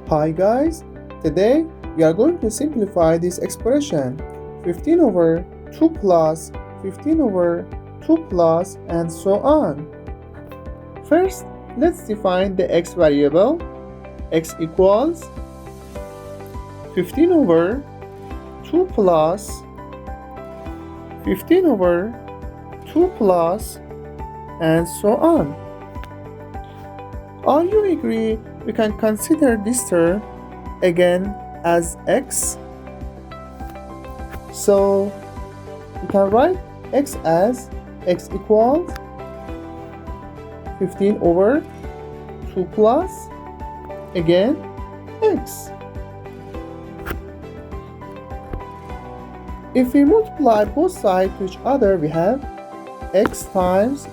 Hi guys, today we are going to simplify this expression 15 over 2 plus 15 over 2 plus and so on. First, let's define the x variable. X equals 15 over 2 plus 15 over 2 plus and so on. Are you agree we can consider this term again as x? So we can write x as x equals 15 over 2 plus again x. If we multiply both sides to each other, we have x times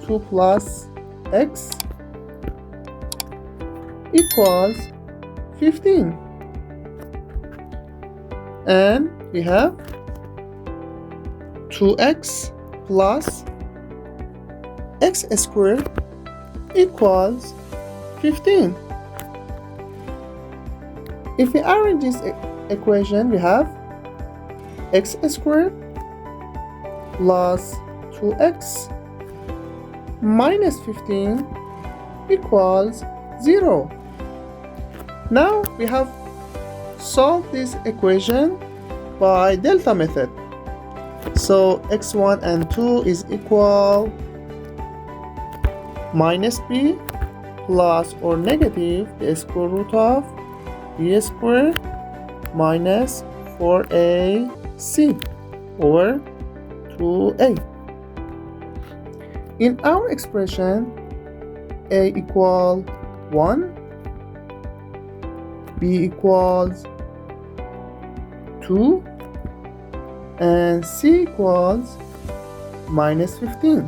2 plus x equals 15, and we have 2x plus x squared equals 15. If we arrange this equation, we have x squared plus 2x minus 15 equals 0. Now we have solved this equation by delta method. So x1 and 2 is equal minus b plus or negative the square root of b squared minus 4ac over 2a. In our expression, a equals 1, b equals 2, and c equals minus 15.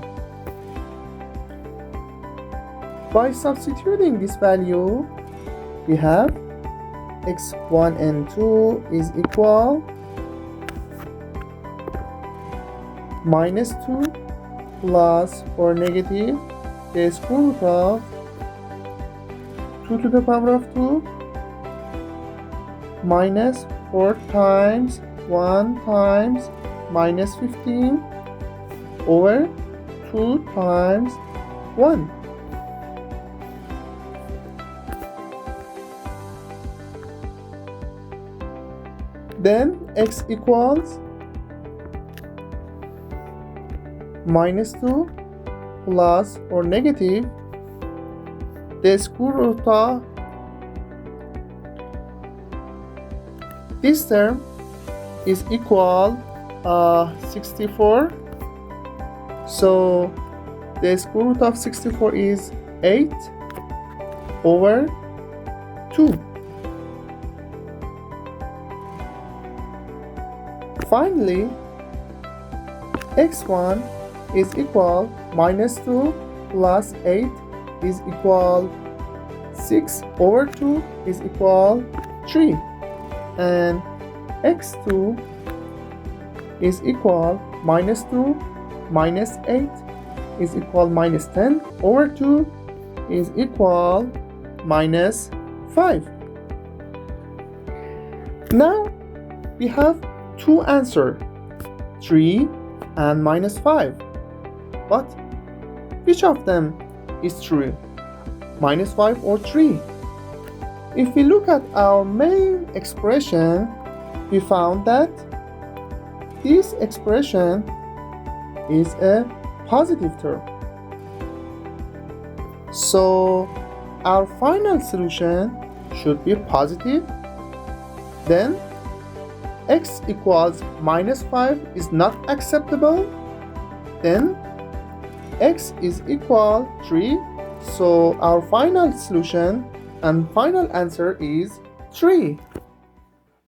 By substituting this value, we have x1 and 2 is equal minus 2 plus or negative the square root of 2 to the power of 2 minus 4 times 1 times minus 15 over 2 times 1. Then x equals minus 2 plus or negative the square root of this term is equal 64. So the square root of 64 is 8 over 2. Finally, x1 is equal minus 2 plus 8 is equal 6 over 2 is equal 3, and x2 is equal minus 2 minus 8 is equal minus 10 over 2 is equal minus 5. Now we have two answers, 3 and minus 5. But which of them is true, minus 5 or 3? If we look at our main expression, we found that this expression is a positive term. So our final solution should be positive. Then x equals minus 5 is not acceptable. Then x is equal 3. So our final solution and final answer is 3.